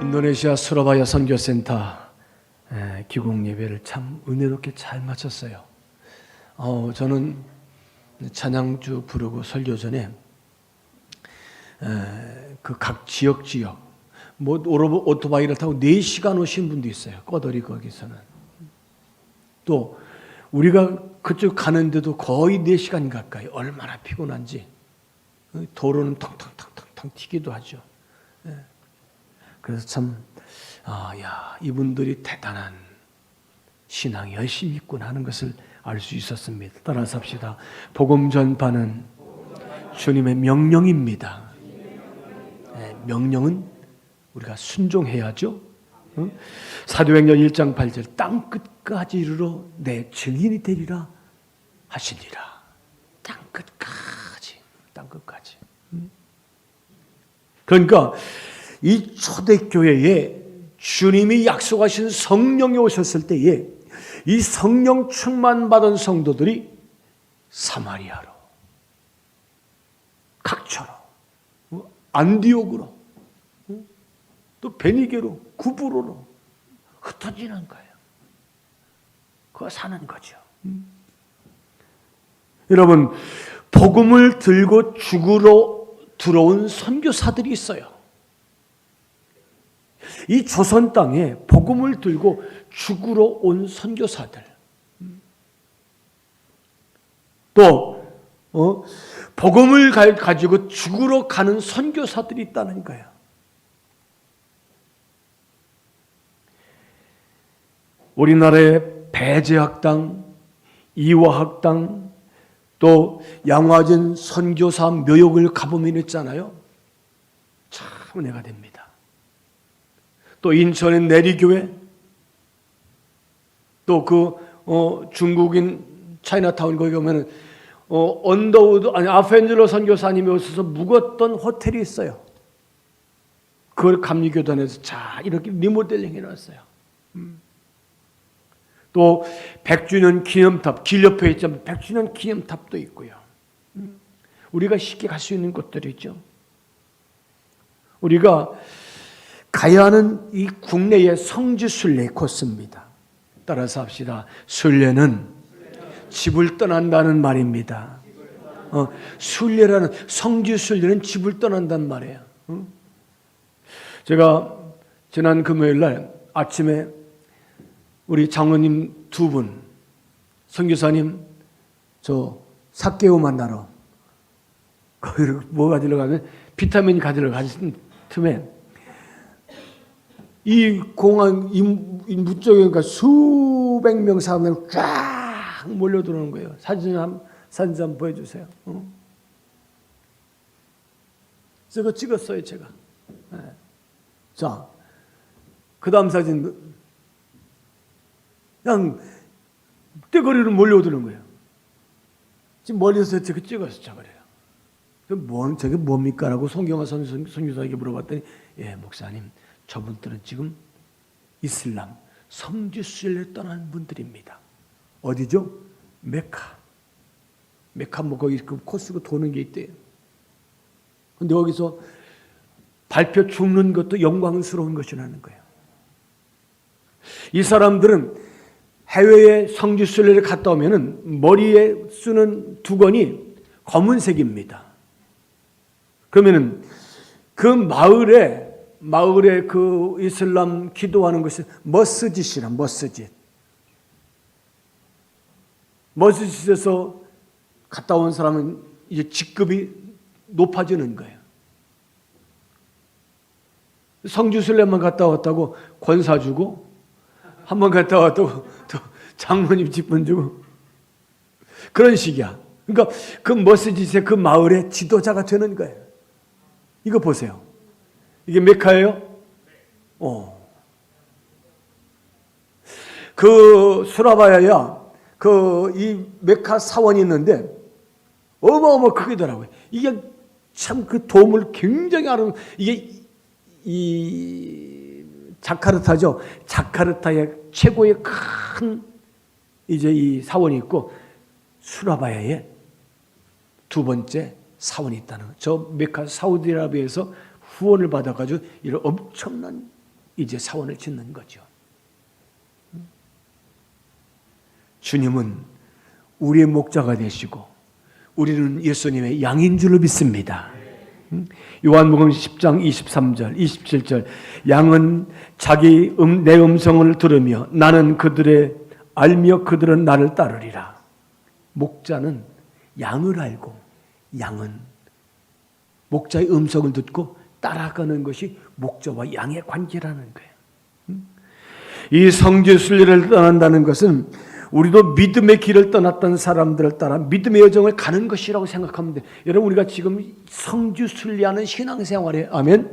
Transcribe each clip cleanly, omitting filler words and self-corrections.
인도네시아 수라바야 선교센터 기공 예배를 참 은혜롭게 잘 마쳤어요. 저는 찬양주 부르고 설교 전에 그 각 지역 뭐 오토바이를 타고 4시간 오신 분도 있어요. 꺼더리 거기서는. 또 우리가 그쪽 가는데도 거의 4시간 가까이. 얼마나 피곤한지. 도로는 텅텅텅텅 튀기도 하죠. 그래서 참 이분들이 대단한 신앙 열심히 있구나 하는 것을 알 수 있었습니다. 따라서 합시다. 복음 전파는 주님의 명령입니다. 명령은 우리가 순종해야죠. 사도행전 1장 8절 땅 끝까지 이르러 내 증인이 되리라 하시니라. 땅 끝까지. 그러니까 이 초대교회에 주님이 약속하신 성령이 오셨을 때에 이 성령 충만받은 성도들이 사마리아로, 각처로, 안디옥으로, 또 베니게로, 구브로로 흩어지는 거예요. 그거 사는 거죠. 여러분, 복음을 들고 죽으러 들어온 선교사들이 있어요. 이 조선 땅에 복음을 들고 죽으러 온 선교사들, 또 복음을 가지고 죽으러 가는 선교사들이 있다는 거예요. 우리나라의 배재학당, 이화학당, 또 양화진 선교사 묘역을 가보면 있잖아요. 참 은혜가 됩니다. 또 인천의 내리교회, 또 중국인 차이나타운 거기 가면은 아펜젤로 선교사님이 오셔서 묵었던 호텔이 있어요. 그걸 감리교단에서 잘 이렇게 리모델링 해놨어요. 또 100주년 기념탑, 길 옆에 있자면 100주년 기념탑도 있고요. 우리가 쉽게 갈 수 있는 곳들이죠. 우리가 가야 하는 이 국내의 성지순례 코스입니다. 따라서 합시다. 순례는 집을 떠난다는 말입니다. 순례라는, 성지순례는 집을 떠난다는 말이에요. 제가 지난 금요일 날 아침에 우리 장로님 2분, 선교사님 삭개오 만나러 거기를 뭐 가지러 가면 비타민 가지러 가는 틈에 이 공항 무쪽에 그러니까 수백 명 사람들 쫙 몰려 들어오는 거예요. 사진 한번 보여주세요. 저거 찍었어요, 제가. 네. 자, 그 다음 사진, 그냥 떼거리로 몰려드는 거예요. 지금 멀리서 저거 찍어서 저거래요. 저게 뭡니까? 라고 송경화 선교사에게 물어봤더니, 목사님, 저분들은 지금 이슬람 성지순례 떠난 분들입니다. 어디죠? 메카 뭐 거기 그 코스고 도는 게 있대요. 근데 거기서 발표 죽는 것도 영광스러운 것이라는 거예요. 이 사람들은 해외에 성지순례를 갔다 오면은 머리에 쓰는 두건이 검은색입니다. 그러면은 그 마을에 그 이슬람 기도하는 것이 머스짓에서 갔다 온 사람은 이제 직급이 높아지는 거예요. 성지순례만 갔다 왔다고 권사 주고, 한 번 갔다 왔다고 또 장로님 직분 주고, 그런 식이야. 그러니까 그 머스짓의 그 마을의 지도자가 되는 거예요. 이거 보세요. 이게 메카예요? 그 수라바야야, 이 메카 사원이 있는데 어마어마 크기더라고요. 이게 참 그 도움을 굉장히 아는, 이게 이 자카르타죠. 자카르타의 최고의 큰 이제 이 사원이 있고, 수라바야의 2번째 사원이 있다는 거죠. 저 메카 사우디아라비아에서 후원을 받아가지고 이런 엄청난 이제 사원을 짓는 거죠. 주님은 우리의 목자가 되시고 우리는 예수님의 양인 줄로 믿습니다. 요한복음 10장 23절, 27절 양은 내 음성을 들으며 나는 그들의 알며 그들은 나를 따르리라. 목자는 양을 알고 양은 목자의 음성을 듣고 따라가는 것이 목자와 양의 관계라는 거예요. 이 성지순례를 떠난다는 것은 우리도 믿음의 길을 떠났던 사람들을 따라 믿음의 여정을 가는 것이라고 생각하면 돼요. 여러분 우리가 지금 성지순례하는 신앙생활에 아멘?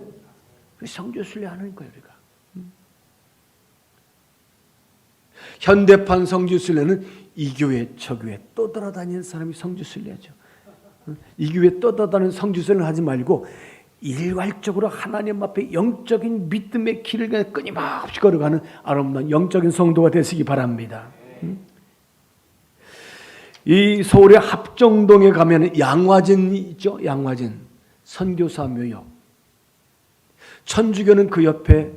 성지순례하는 거예요 우리가. 현대판 성지순례는 이 교회 저 교회 떠돌아다니는 사람이 성지순례죠. 이 교회 떠돌아다니는 성지순례를 하지 말고 일괄적으로 하나님 앞에 영적인 믿음의 길을 끊임없이 걸어가는 아름다운 영적인 성도가 되시기 바랍니다. 이 서울의 합정동에 가면 양화진이 있죠. 양화진 선교사 묘역. 천주교는 그 옆에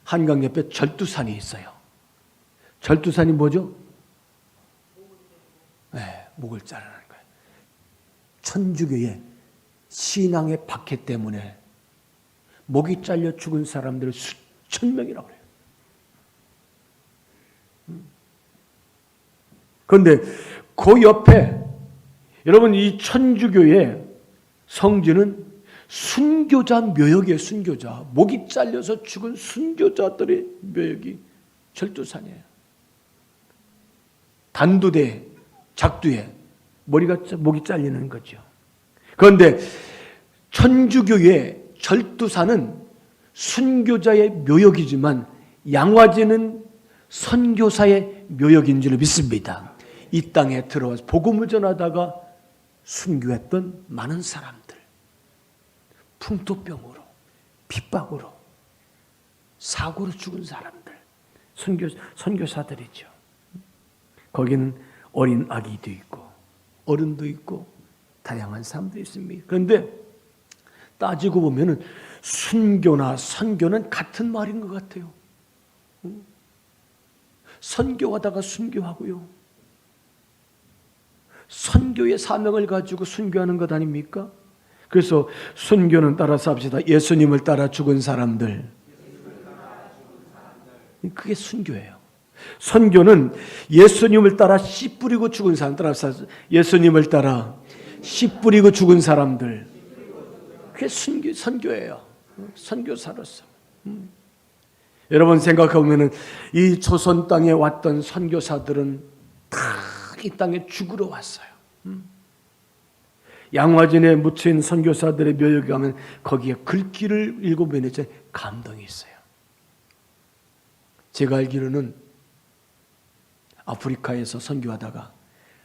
한강 옆에 절두산이 있어요. 절두산이 뭐죠? 네, 목을 자르는 거예요. 천주교의 신앙의 박해 때문에 목이 잘려 죽은 사람들을 수천 명이라고 해요. 그런데 그 옆에 여러분 이 천주교의 성지는 순교자 묘역이에요. 순교자. 목이 잘려서 죽은 순교자들의 묘역이 절두산이에요. 단두대, 작두에 목이 잘리는 거죠. 그런데 천주교의 절두산은 순교자의 묘역이지만 양화진은 선교사의 묘역인 줄 믿습니다. 이 땅에 들어와서 복음을 전하다가 순교했던 많은 사람들, 풍토병으로, 핍박으로, 사고로 죽은 사람들, 선교사들이죠. 거기는 어린 아기도 있고 어른도 있고 다양한 사람들이 있습니다. 그런데 따지고 보면은 순교나 선교는 같은 말인 것 같아요. 선교하다가 순교하고요. 선교의 사명을 가지고 순교하는 것 아닙니까? 그래서 순교는 따라서 합시다. 예수님을 따라 죽은 사람들. 그게 순교예요. 선교는 예수님을 따라 씨 뿌리고 죽은 사람. 따라서 예수님을 따라 씨 뿌리고 죽은 사람들. 그게 선교예요. 선교사로서. 여러분 생각해보면 이 조선 땅에 왔던 선교사들은 다 이 땅에 죽으러 왔어요. 양화진에 묻힌 선교사들의 묘역에 가면 거기에 글귀를 읽어보면 감동이 있어요. 제가 알기로는 아프리카에서 선교하다가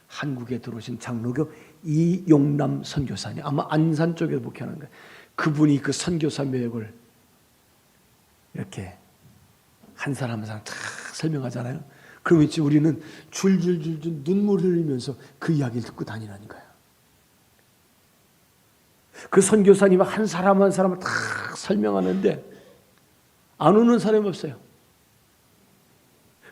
한국에 들어오신 장로교 이용남 선교사님, 아마 안산 쪽에서 목회하는 거예요. 그분이 그 선교사 묘역을 이렇게 한 사람 한 사람 다 설명하잖아요. 그러면 우리는 줄줄줄줄 눈물을 흘리면서 그 이야기를 듣고 다니는 거예요. 그 선교사님은 한 사람 한 사람을 다 설명하는데 안 우는 사람이 없어요.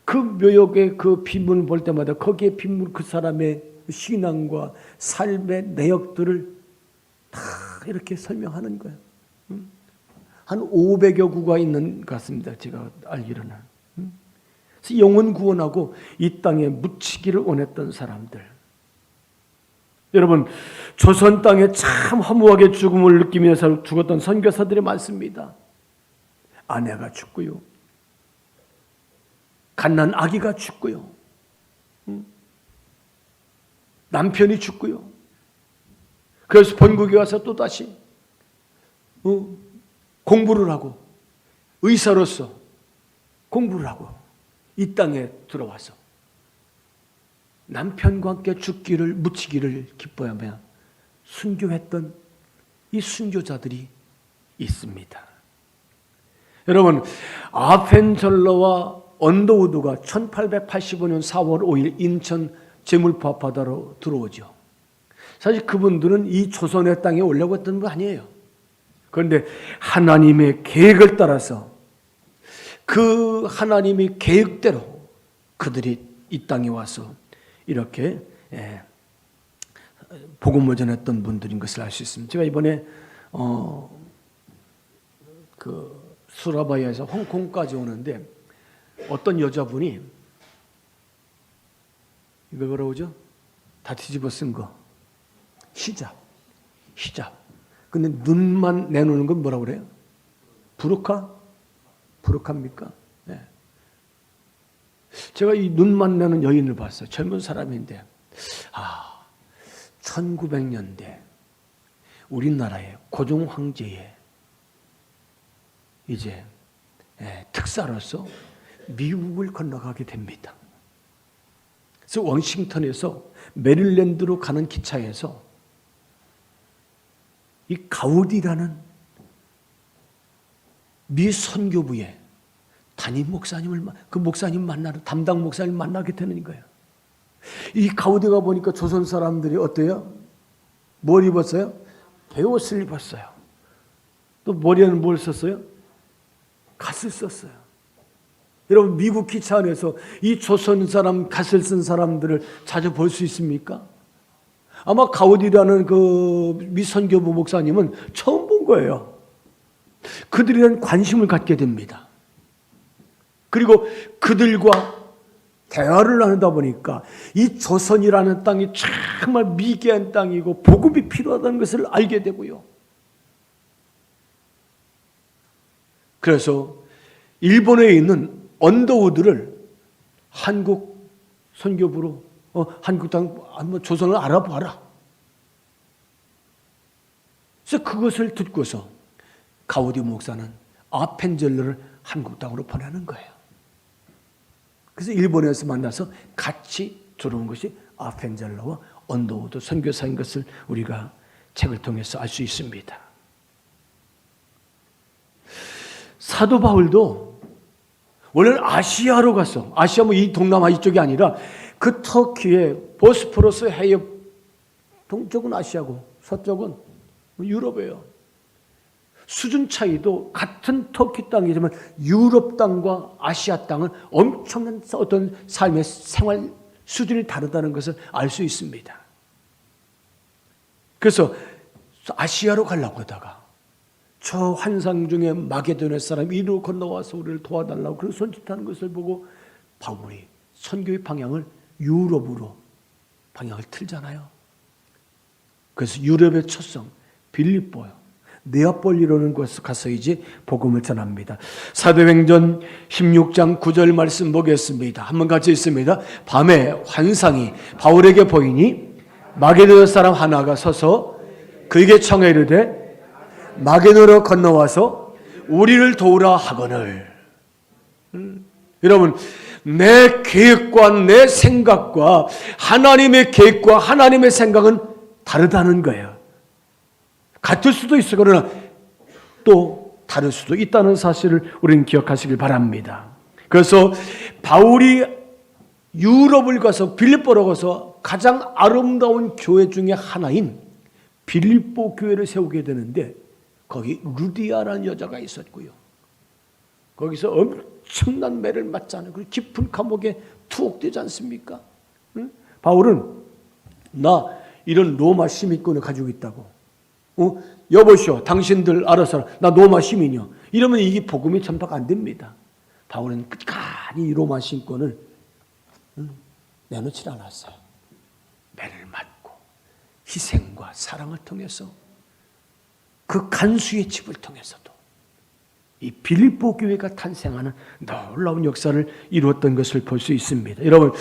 그 묘역의 그 빈문을 볼 때마다 거기에 빈문 그 사람의 신앙과 삶의 내역들을 다 이렇게 설명하는 거예요. 한 500여 구가 있는 것 같습니다. 제가 알기로는. 영혼 구원하고 이 땅에 묻히기를 원했던 사람들. 여러분 조선 땅에 참 허무하게 죽음을 느끼면서 죽었던 선교사들이 많습니다. 아내가 죽고요. 갓난 아기가 죽고요. 남편이 죽고요. 그래서 본국에 와서 또다시 공부를 하고 의사로서 공부를 하고 이 땅에 들어와서 남편과 함께 죽기를 묻히기를 기뻐하며 순교했던 이 순교자들이 있습니다. 여러분 아펜젤러와 언더우드가 1885년 4월 5일 인천 제물포 앞바다로 들어오죠. 사실 그분들은 이 조선의 땅에 오려고 했던 분 아니에요. 그런데 하나님의 계획을 따라서 그 하나님의 계획대로 그들이 이 땅에 와서 이렇게 복음을 전했던 분들인 것을 알 수 있습니다. 제가 이번에 그 수라바야에서 홍콩까지 오는데 어떤 여자분이 이거 뭐라고 하죠? 다 뒤집어 쓴 거. 히잡. 근데 눈만 내놓는 건 뭐라고 그래요? 부르카입니까? 네. 제가 이 눈만 내는 여인을 봤어요. 젊은 사람인데 1900년대 우리나라의 고종 황제의 이제 특사로서 미국을 건너가게 됩니다. 그래서 워싱턴에서 메릴랜드로 가는 기차에서 이 가우디라는 미 선교부의 담임 목사님을 그 목사님 만나러 담당 목사님 만나게 되는 거예요. 이 가우디가 보니까 조선 사람들이 어때요? 뭘 입었어요? 베옷을 입었어요. 또 머리에는 뭘 썼어요? 갓을 썼어요. 여러분 미국 기차 안에서 이 조선 사람 갓을 쓴 사람들을 자주 볼 수 있습니까? 아마 가우디라는 그 미선교부 목사님은 처음 본 거예요. 그들에 대한 관심을 갖게 됩니다. 그리고 그들과 대화를 나누다 보니까 이 조선이라는 땅이 정말 미개한 땅이고 복음이 필요하다는 것을 알게 되고요. 그래서 일본에 있는 언더우드를 한국 선교부로 한국 땅 한번 조선을 알아봐라. 그래서 그것을 듣고서 가우디 목사는 아펜젤러를 한국 땅으로 보내는 거예요. 그래서 일본에서 만나서 같이 들어온 것이 아펜젤러와 언더우드 선교사인 것을 우리가 책을 통해서 알 수 있습니다. 사도 바울도 원래는 아시아로 갔어. 아시아 뭐 이 동남아 이쪽이 아니라 그 터키의 보스포러스 해협 동쪽은 아시아고 서쪽은 유럽이에요. 수준 차이도 같은 터키 땅이지만 유럽 땅과 아시아 땅은 엄청난 어떤 삶의 생활 수준이 다르다는 것을 알 수 있습니다. 그래서 아시아로 가려고 하다가 저 환상 중에 마게도네 사람이 이리로 건너와서 우리를 도와달라고 그런 손짓하는 것을 보고 바울이 선교의 방향을 유럽으로 방향을 틀잖아요. 그래서 유럽의 첫성 빌립보요. 네아폴리라는 곳에 가서 이제 복음을 전합니다. 사도행전 16장 9절 말씀 보겠습니다. 한번 같이 읽습니다. 밤에 환상이 바울에게 보이니 마게도네 사람 하나가 서서 그에게 청하 이르되 마게도로 건너와서 우리를 도우라 하거늘. 여러분 내 계획과 내 생각과 하나님의 계획과 하나님의 생각은 다르다는 거예요. 같을 수도 있어. 그러나 또 다를 수도 있다는 사실을 우리는 기억하시길 바랍니다. 그래서 바울이 유럽을 가서 빌립보로 가서 가장 아름다운 교회 중에 하나인 빌립보 교회를 세우게 되는데 거기 루디아라는 여자가 있었고요. 거기서 엄청난 매를 맞잖아요. 그리고 깊은 감옥에 투옥되지 않습니까? 응? 바울은 나 이런 로마 시민권을 가지고 있다고. 여보시오, 당신들 알아서 나 로마 시민이요. 이러면 이게 복음이 전파가 안 됩니다. 바울은 끝까지 로마 시민권을 내놓지 않았어요. 매를 맞고 희생과 사랑을 통해서 그 간수의 집을 통해서도 이 빌립보 교회가 탄생하는 놀라운 역사를 이루었던 것을 볼 수 있습니다. 여러분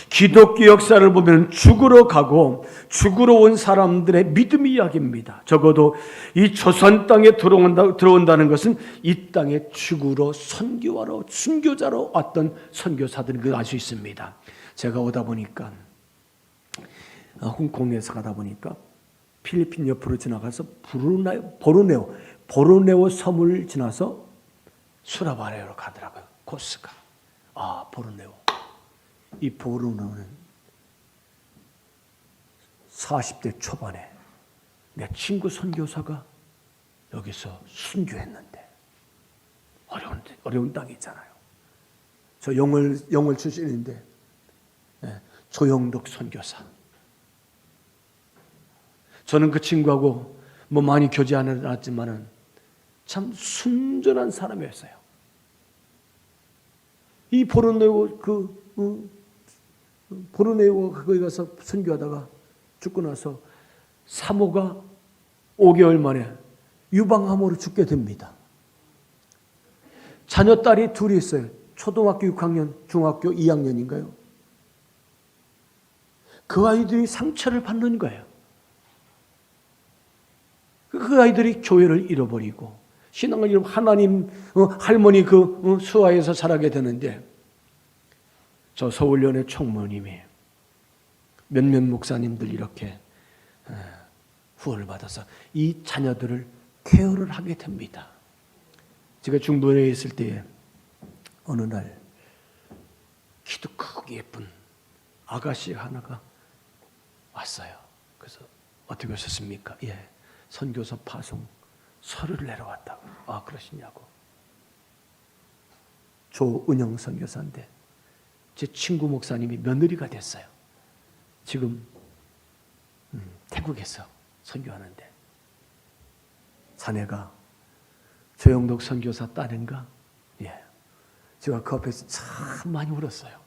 기독교 역사를 보면 죽으러 가고 죽으러 온 사람들의 믿음 이야기입니다. 적어도 이 조선 땅에 들어온다는 것은 이 땅에 죽으러 선교하러 순교자로 왔던 선교사들인 걸 알 수 있습니다. 제가 오다 보니까 홍콩에서 가다 보니까 필리핀 옆으로 지나가서 보르네오 섬을 지나서 수라바레로 가더라고요. 코스가. 보르네오. 이 보르네오는 40대 초반에 내 친구 선교사가 여기서 순교했는데 어려운 땅이 있잖아요. 저 영월 출신인데 조영덕 선교사. 저는 그 친구하고 뭐 많이 교제 안 해놨지만은 참 순전한 사람이었어요. 이 보르네오 보르네오 거기 가서 선교하다가 죽고 나서 사모가 5개월 만에 유방암으로 죽게 됩니다. 자녀 딸이 둘이 있어요. 초등학교 6학년, 중학교 2학년인가요? 그 아이들이 상처를 받는 거예요. 그 아이들이 교회를 잃어버리고 신앙을 잃어 하나님 할머니 수하에서 자라게 되는데 저 서울연의 총무님이 몇몇 목사님들 이렇게 후원을 받아서 이 자녀들을 케어를 하게 됩니다. 제가 중부에 있을 때에 어느 날 키도 크고 예쁜 아가씨 하나가 왔어요. 그래서 어떻게 하셨습니까? 예, 선교사 파송 서류를 내려왔다고. 아, 그러시냐고. 조은영 선교사인데 제 친구 목사님이 며느리가 됐어요. 지금 태국에서 선교하는데 자네가 조영덕 선교사 딸인가? 예. 제가 그 앞에서 참 많이 울었어요.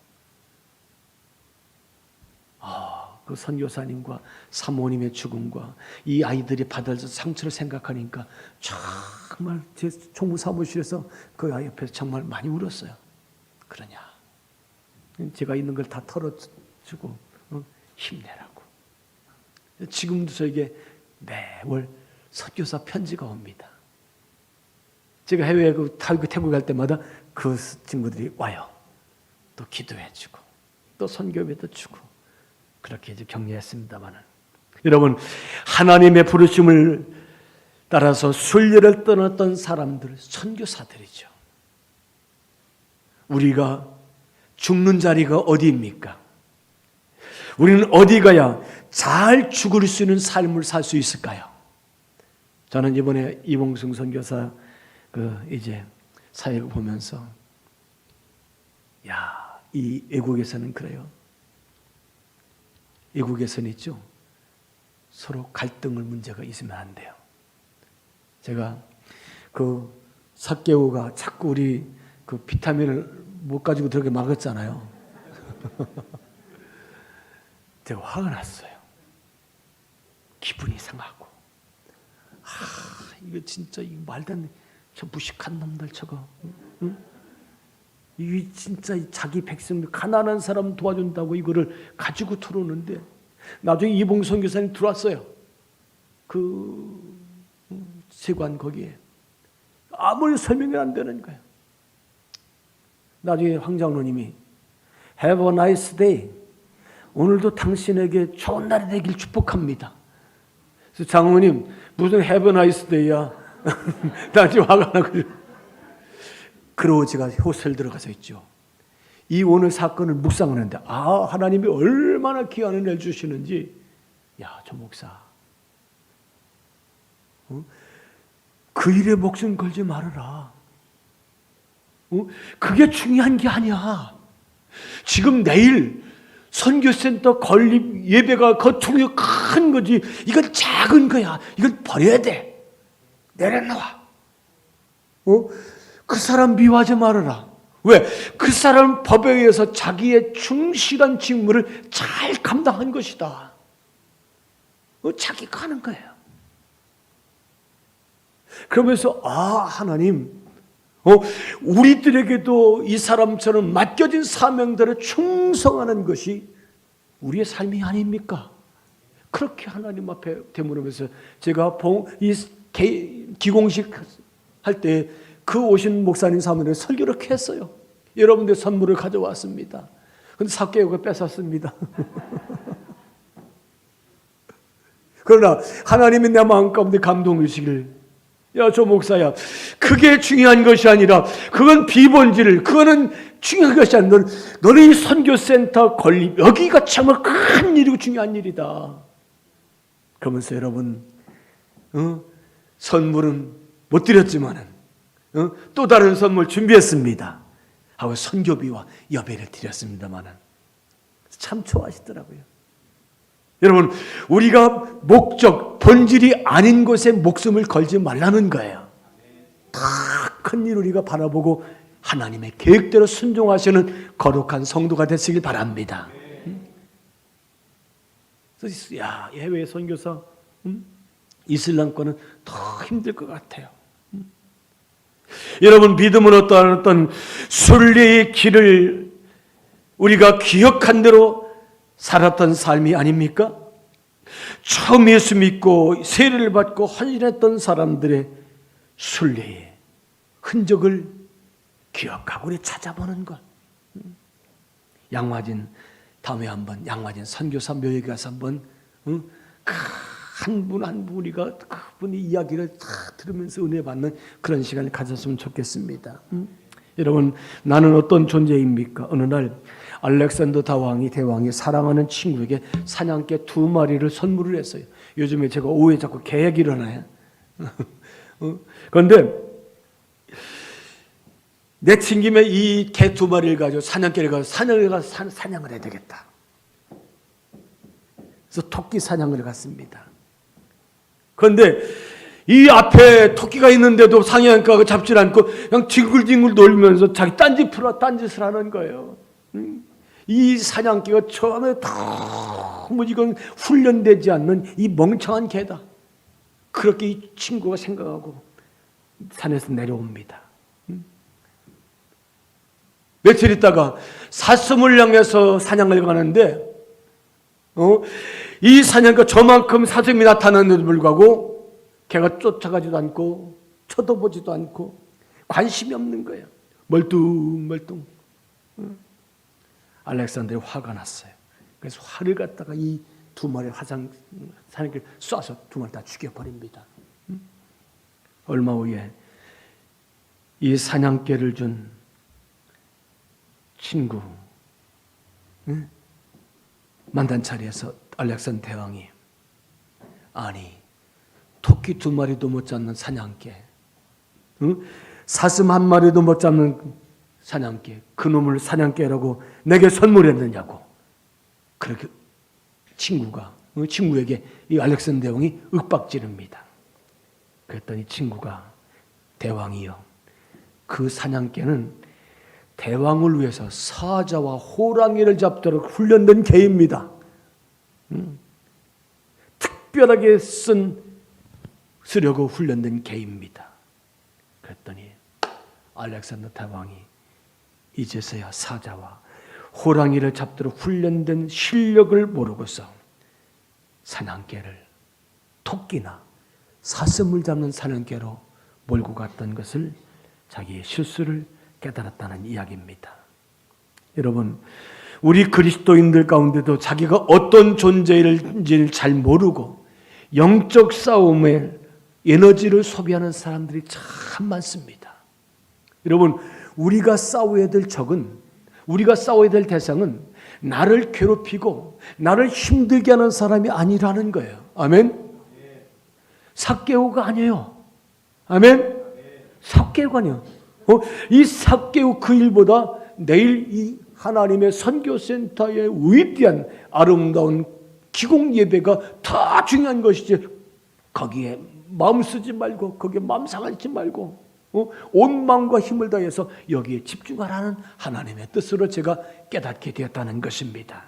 그 선교사님과 사모님의 죽음과 이 아이들이 받을 상처를 생각하니까 정말 제 총무 사무실에서 그 아이 옆에서 정말 많이 울었어요. 그러냐? 제가 있는 걸 다 털어주고 힘내라고. 지금도 저에게 매월 선교사 편지가 옵니다. 제가 해외에 태국 갈 때마다 그 친구들이 와요. 또 기도해주고 또 선교회도 주고 그렇게 이제 격려했습니다만은 여러분 하나님의 부르심을 따라서 순례를 떠났던 사람들 선교사들이죠. 우리가 죽는 자리가 어디입니까? 우리는 어디 가야 잘 죽을 수 있는 삶을 살 수 있을까요? 저는 이번에 이봉승 선교사 이제 사역을 보면서 이 외국에서는 그래요. 외국에서는 있죠. 서로 갈등을 문제가 있으면 안 돼요. 제가 사케오가 자꾸 우리 비타민을 못 가지고 들어게 막았잖아요. 제가 화가 났어요. 기분이 상하고. 이거 진짜 이 말도 안 돼. 저 무식한 놈들 저거. 응? 이 진짜 자기 백성 가난한 사람 도와준다고 이거를 가지고 들어오는데 나중에 이봉선 교사님 들어왔어요. 세관 거기에 아무리 설명이 안 되는 거예요. 나중에 황 장로님이 Have a nice day. 오늘도 당신에게 좋은 날이 되길 축복합니다. 그래서 장로님 무슨 Have a nice day야. 나 지금 화가 나고. 그러고 제가 호스텔 들어가서 있죠. 이 오늘 사건을 묵상하는데 하나님이 얼마나 귀한 은혜를 주시는지 저 목사 그 일에 목숨 걸지 말아라. 그게 중요한 게 아니야. 지금 내일 선교센터 건립 예배가 거퉁이 큰 거지 이건 작은 거야. 이건 버려야 돼. 내려놔. 그 사람 미워하지 말아라. 왜? 그 사람은 법에 의해서 자기의 충실한 직무를 잘 감당한 것이다. 자기가 하는 거예요. 그러면서 하나님 우리들에게도 이 사람처럼 맡겨진 사명대로 충성하는 것이 우리의 삶이 아닙니까? 그렇게 하나님 앞에 되물으면서 제가 이 기공식 할 때 그 오신 목사님 사무실에 설교를 했어요. 여러분들 선물을 가져왔습니다. 근데 사케오가 뺏었습니다. 그러나 하나님이 내 마음 가운데 감동을 주시기를 저 목사야 그게 중요한 것이 아니라 그건 비본질 그거는 중요한 것이 아니라 너는 이 선교센터 건립 여기가 정말 큰 일이고 중요한 일이다. 그러면서 여러분 선물은 못 드렸지만은 또 다른 선물 준비했습니다. 하고 선교비와 여배를 드렸습니다마는 참 좋아하시더라고요. 여러분, 우리가 목적, 본질이 아닌 것에 목숨을 걸지 말라는 거예요. 다 큰 일 우리가 바라보고 하나님의 계획대로 순종하시는 거룩한 성도가 되시길 바랍니다. 그래서 야, 해외 선교사 이슬람권은 더 힘들 것 같아요. 여러분, 믿음은 어떤 순리의 길을 우리가 기억한 대로 살았던 삶이 아닙니까? 처음 예수 믿고 세례를 받고 헌신했던 사람들의 순례의 흔적을 기억하고 우리 찾아보는 것. 양화진 다음에 한번 양화진 선교사 묘역에 가서 한번 한 분 한 분 우리가 그분의 이야기를 다 들으면서 은혜 받는 그런 시간을 가졌으면 좋겠습니다. 여러분, 나는 어떤 존재입니까? 어느 날 알렉산더 대왕이 사랑하는 친구에게 사냥개 2마리를 선물을 했어요. 요즘에 제가 오후에 자꾸 계획이 일어나요. 그런데 내친김에 이 개 2마리를 가지고 사냥개를 가지고 사냥을 해야 되겠다. 그래서 토끼 사냥을 갔습니다. 그런데 이 앞에 토끼가 있는데도 사냥개가 잡질 않고 그냥 뒹굴뒹굴 놀면서 자기 딴짓을 하는 거예요. 이 사냥개가 처음에 너무 이건 훈련되지 않는 이 멍청한 개다. 그렇게 이 친구가 생각하고 산에서 내려옵니다. 며칠 있다가 사슴을 향해서 사냥을 가는데 이 사냥개가 저만큼 사슴이 나타났는데도 불구하고 개가 쫓아가지도 않고 쳐다보지도 않고 관심이 없는 거예요. 멀뚱멀뚱. 알렉산더에 화가 났어요. 그래서 활을 갖다가 이 2마리 사냥개를 쏴서 2마리 다 죽여버립니다. 얼마 후에 이 사냥개를 준 친구 만찬자리에서 알렉산더 대왕이 아니 토끼 2마리도 못 잡는 사냥개, 사슴 1마리도 못 잡는 사냥개, 그놈을 사냥개라고 내게 선물했느냐고 그렇게 친구에게 이 알렉산더 대왕이 윽박지릅니다. 그랬더니 친구가 대왕이요, 그 사냥개는 대왕을 위해서 사자와 호랑이를 잡도록 훈련된 개입니다. 특별하게 쓰려고 훈련된 개입니다. 그랬더니 알렉산더 대왕이 이제서야 사자와 호랑이를 잡도록 훈련된 실력을 모르고서 사냥개를 토끼나 사슴을 잡는 사냥개로 몰고 갔던 것을 자기의 실수를 깨달았다는 이야기입니다. 여러분, 우리 그리스도인들 가운데도 자기가 어떤 존재인지를 잘 모르고 영적 싸움에 에너지를 소비하는 사람들이 참 많습니다. 여러분, 우리가 싸워야 될 적은, 우리가 싸워야 될 대상은 나를 괴롭히고 나를 힘들게 하는 사람이 아니라는 거예요. 아멘? 삭개오가 아니에요. 아멘? 삭개오가 아니에요. 이 삭개오 그 일보다 내일 이 하나님의 선교센터의 위대한 아름다운 기공 예배가 더 중요한 것이지, 거기에 마음 쓰지 말고 거기에 마음 상하지 말고 온 마음과 힘을 다해서 여기에 집중하라는 하나님의 뜻으로 제가 깨닫게 되었다는 것입니다.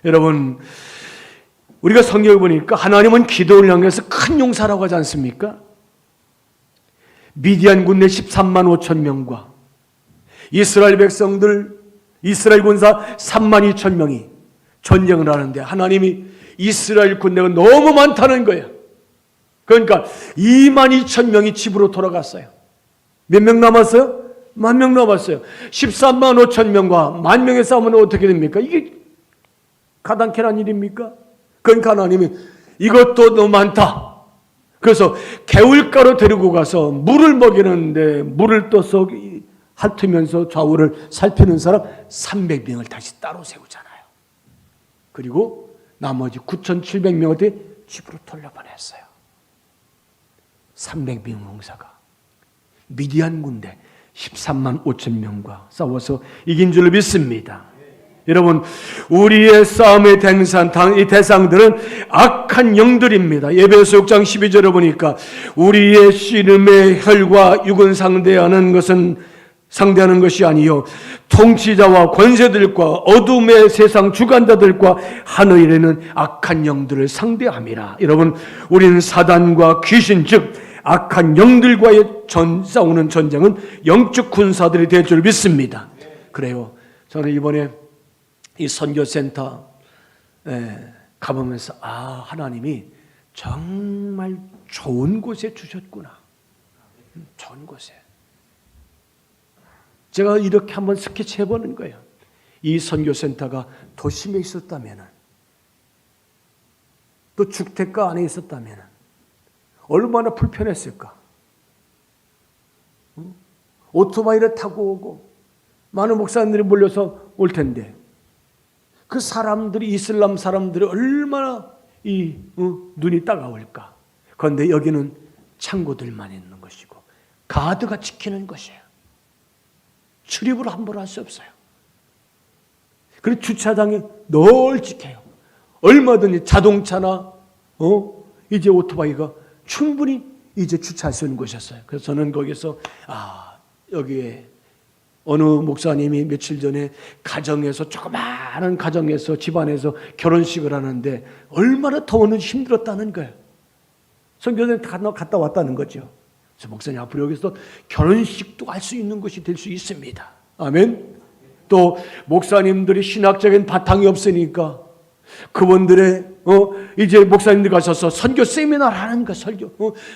여러분, 우리가 성경을 보니까 하나님은 기도를 향해서 큰 용사라고 하지 않습니까? 미디안 군대 13만 5천 명과 이스라엘 백성들, 이스라엘 군사 3만 2천 명이 전쟁을 하는데 하나님이 이스라엘 군대가 너무 많다는 거예요. 그러니까 2만 2천 명이 집으로 돌아갔어요. 몇 명 남았어요? 10,000명 남았어요. 13만 5천 명과 10,000명의 싸움은 어떻게 됩니까? 이게 가당케란 일입니까? 그러니까 하나님이 이것도 너무 많다. 그래서 개울가로 데리고 가서 물을 먹이는데 물을 떠서 핥으면서 좌우를 살피는 사람 300명을 다시 따로 세우잖아요. 그리고 나머지 9,700명한테 집으로 돌려보냈어요. 300명 용사가 미디안 군대 13만 5천 명과 싸워서 이긴 줄로 믿습니다. 여러분, 우리의 싸움의 이 대상들은 악한 영들입니다. 에베소 6장 12절에 보니까 우리의 씨름의 혈과 육은 상대하는 것이 아니요 통치자와 권세들과 어둠의 세상 주관자들과 하늘에는 악한 영들을 상대함이라. 여러분, 우리는 사단과 귀신 즉 악한 영들과의 싸우는 전쟁은 영적 군사들이 될 줄 믿습니다. 그래요. 저는 이번에 이 선교센터 가보면서 하나님이 정말 좋은 곳에 주셨구나. 좋은 곳에. 제가 이렇게 한번 스케치 해보는 거예요. 이 선교센터가 도심에 있었다면, 또 주택가 안에 있었다면 얼마나 불편했을까. 오토바이를 타고 오고 많은 목사님들이 몰려서 올 텐데 그 사람들이, 이슬람 사람들이 얼마나 눈이 따가울까. 그런데 여기는 창고들만 있는 것이고 가드가 지키는 것이에요. 출입을 함부로 할 수 없어요. 그리고 주차장이 널찍해요. 얼마든지 자동차나 이제 오토바이가 충분히 이제 주차할 수 있는 곳이었어요. 그래서 저는 거기서 여기에 어느 목사님이 며칠 전에 조그마한 가정에서 집안에서 결혼식을 하는데 얼마나 더우면 힘들었다는 거예요. 선교사님 갔다 왔다는 거죠. 그래서 목사님 앞으로 여기서 결혼식도 할 수 있는 것이 될 수 있습니다. 아멘. 또 목사님들이 신학적인 바탕이 없으니까 그분들의 이제 목사님들 가셔서 선교 세미나를 하는 거,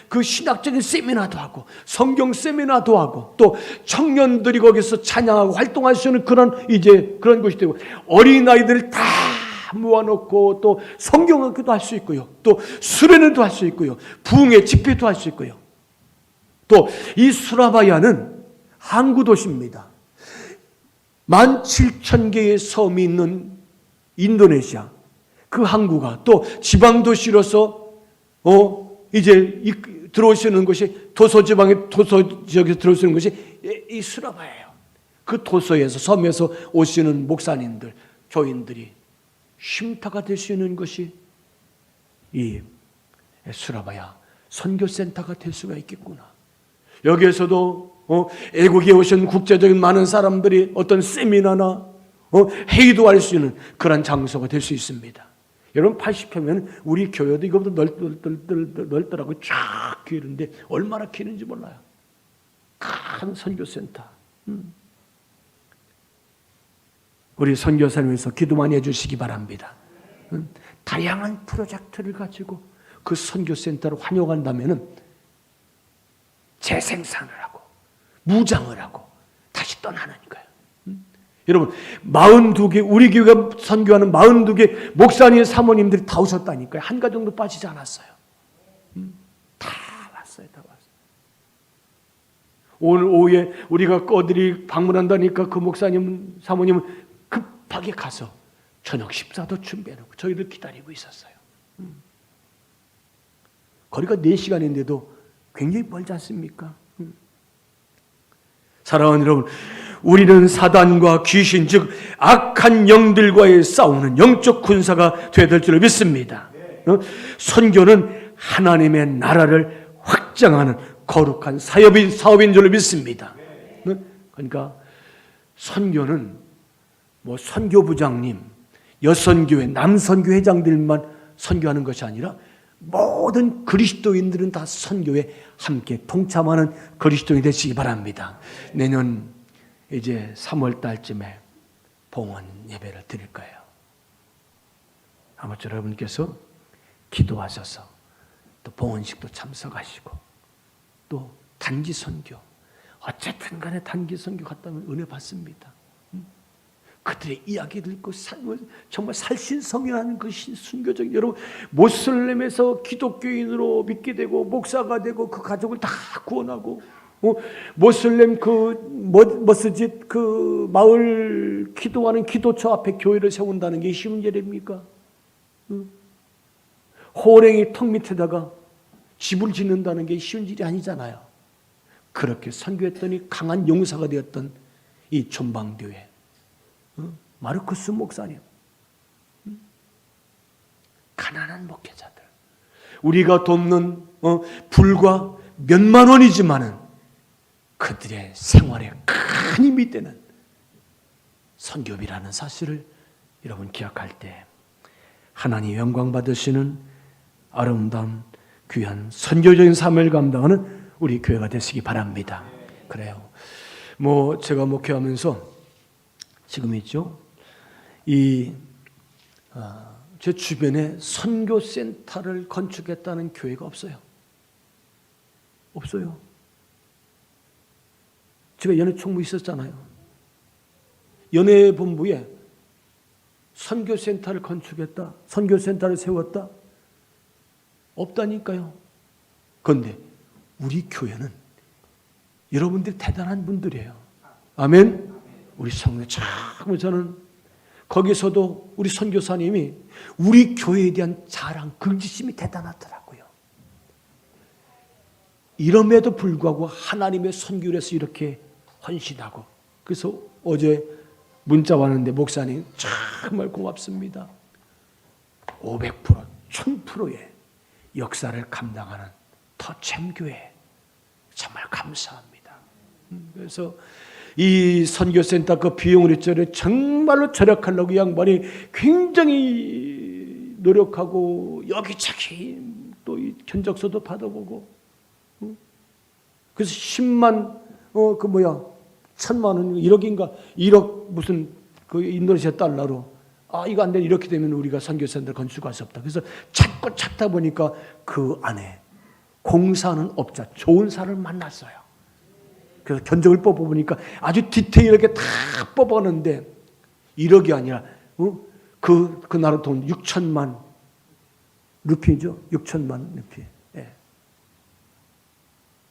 그 신학적인 세미나도 하고 성경 세미나도 하고 또 청년들이 거기서 찬양하고 활동할 수 있는 그런 곳이 되고 어린아이들을 다 모아놓고 또 성경학교도 할 수 있고요. 또 수련회도 할 수 있고요. 부흥의 집회도 할 수 있고요. 또 이 수라바야는 항구 도시입니다. 17,000개의 섬이 있는 인도네시아 그 항구가 또 지방 도시로서 이제 들어오시는 것이 도서 지역에서 들어오시는 것이 이 수라바예요. 그 도서에서 섬에서 오시는 목사님들, 교인들이 쉼터가 될 수 있는 것이 이 수라바야 선교센터가 될 수가 있겠구나. 여기에서도 애국에 오신 국제적인 많은 사람들이 어떤 세미나나 회의도 할 수 있는 그런 장소가 될 수 있습니다. 여러분 80평면 우리 교회도 이거보다 넓더라고요. 쫙 기는데 얼마나 기는지 몰라요. 큰 선교센터. 우리 선교사님에서 기도 많이 해주시기 바랍니다. 다양한 프로젝트를 가지고 그 선교센터를 환영한다면 재생산을 하고 무장을 하고 다시 떠나는 거예요. 여러분 42개 우리 교회가 선교하는 42개 목사님 사모님들이 다 오셨다니까요. 한 가지 정도 빠지지 않았어요. 다 왔어요. 다 왔어요. 오늘 오후에 우리가 어디를 방문한다니까 그 목사님 사모님은 급하게 가서 저녁 식사도 준비해놓고 저희를 기다리고 있었어요. 거리가 4시간인데도 굉장히 멀지 않습니까? 사랑하는 여러분, 우리는 사단과 귀신 즉 악한 영들과의 싸우는 영적 군사가 되어야 될 줄 믿습니다. 선교는 하나님의 나라를 확장하는 거룩한 사업인 줄 믿습니다. 그러니까 선교는 뭐 선교부장님, 여선교회, 남선교 회장들만 선교하는 것이 아니라 모든 그리스도인들은 다 선교에 함께 동참하는 그리스도인이 되시기 바랍니다. 내년 이제 3월 달쯤에 봉헌 예배를 드릴 거예요. 아무쪼록 여러분께서 기도하셔서 또 봉헌식도 참석하시고 또 단기 선교, 어쨌든 간에 단기 선교 갔다면 은혜 받습니다. 그들의 이야기 듣고 정말 살신성이라는 것이 순교적. 여러분 모슬렘에서 기독교인으로 믿게 되고 목사가 되고 그 가족을 다 구원하고 모슬렘 머스짓 그 마을 기도하는 기도처 앞에 교회를 세운다는 게 쉬운 일입니까? 호랭이 턱 밑에다가 집을 짓는다는 게 쉬운 일이 아니잖아요. 그렇게 선교했더니 강한 용사가 되었던 이 전방교회 마르쿠스 목사님, 가난한 목회자들, 우리가 돕는 불과 몇만 원이지만은 그들의 생활에 큰 힘이 되는 선교비라는 사실을 여러분 기억할 때 하나님 영광 받으시는 아름다운 귀한 선교적인 삶을 감당하는 우리 교회가 되시기 바랍니다. 그래요. 제가 목회하면서 지금 있죠. 제 주변에 선교센터를 건축했다는 교회가 없어요. 없어요. 제가 연애총무 있었잖아요. 연애본부에 선교센터를 건축했다, 선교센터를 세웠다, 없다니까요. 그런데 우리 교회는 여러분들이 대단한 분들이에요. 아멘. 우리 성도 참 저는 거기서도 우리 선교사님이 우리 교회에 대한 자랑, 긍지심이 대단하더라고요. 이럼에도 불구하고 하나님의 선교를 해서 이렇게 헌신하고, 그래서 어제 문자 왔는데 목사님 정말 고맙습니다. 500%, 1000%의 역사를 감당하는 터챔교회 정말 감사합니다. 그래서 이 선교센터 그 비용을 정말로 절약하려고 이 양반이 굉장히 노력하고 여기저기 또 견적서도 받아보고, 그래서 10만 1000만 원, 1억인가 1억 무슨 그 인도네시아 달러로 이거 안 돼, 이렇게 되면 우리가 선교센터 건축할 수 없다. 그래서 찾고 찾다 보니까 그 안에 공사하는 업자, 좋은 사람을 만났어요. 그래서 견적을 뽑아보니까 아주 디테일하게 다 뽑아놨는데 1억이 아니라 그 나라 돈 6천만 루피죠. 6천만 루피. 예.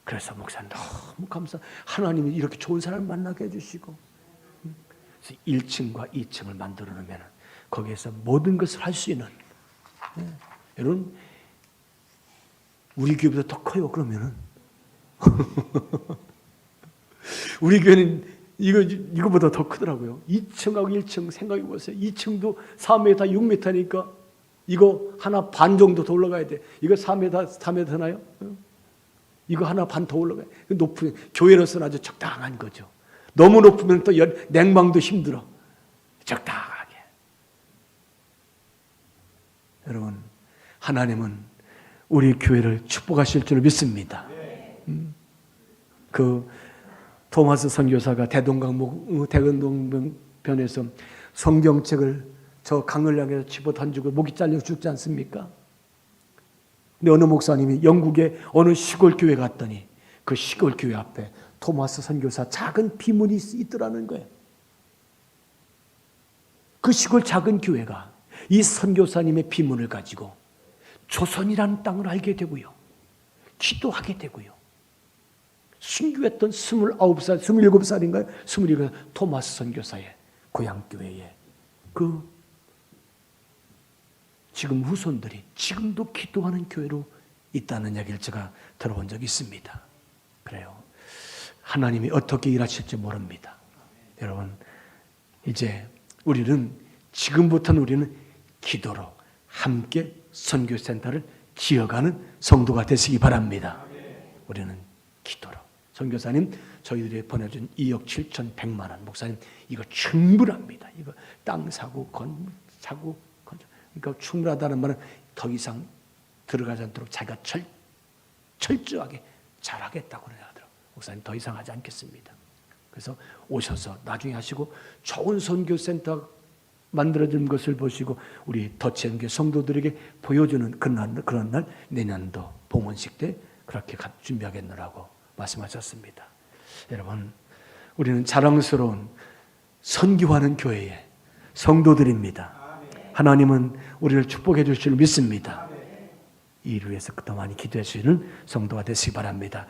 그래서 목사님 너무 감사. 하나님이 이렇게 좋은 사람을 만나게 해주시고, 그래서 1층과 2층을 만들어 놓으면 거기에서 모든 것을 할 수 있는. 예. 여러분, 우리 교회보다 더 커요. 그러면은 우리 교회는 이거보다 더 크더라고요. 2층하고 1층 생각해 보세요. 2층도 4m, 6m니까 이거 하나 반 정도 더 올라가야 돼. 이거 4m 되나요? 이거 하나 반 더 올라가야 돼. 높은 교회로서는 아주 적당한 거죠. 너무 높으면 또 냉방도 힘들어. 적당하게. 여러분, 하나님은 우리 교회를 축복하실 줄 믿습니다. 그 토마스 선교사가 대동강변에서 성경책을 저 강을 향해서 집어 던지고 목이 잘려 죽지 않습니까? 근데 어느 목사님이 영국의 어느 시골 교회 갔더니 그 시골 교회 앞에 토마스 선교사 작은 비문이 있더라는 거예요. 그 시골 작은 교회가 이 선교사님의 비문을 가지고 조선이라는 땅을 알게 되고요, 기도하게 되고요, 순교했던 29살, 27살인가요? 27살 토마스 선교사의 고향교회에 지금 후손들이 지금도 기도하는 교회로 있다는 이야기를 제가 들어본 적이 있습니다. 그래요. 하나님이 어떻게 일하실지 모릅니다. 여러분, 이제 지금부터는 우리는 기도로 함께 선교센터를 지어가는 성도가 되시기 바랍니다. 우리는 기도로. 선교사님, 저희들이 보내준 2억 7,100만 원, 목사님 이거 충분합니다. 이거 땅 사고 건물 사고 그러니까 충분하다는 말은 더 이상 들어가지 않도록 자기가 철저하게 잘하겠다고 그러더라고요. 목사님 더 이상 하지 않겠습니다. 그래서 오셔서 나중에 하시고 좋은 선교센터 만들어진 것을 보시고 우리 더치엠교회 성도들에게 보여주는 그런 날 내년도 봉헌식 때 그렇게 준비하겠노라고 말씀하셨습니다. 여러분, 우리는 자랑스러운 선교하는 교회의 성도들입니다. 하나님은 우리를 축복해 주실 줄 믿습니다. 이 일을 위해서 더 많이 기도해 주시는 성도가 되시기 바랍니다.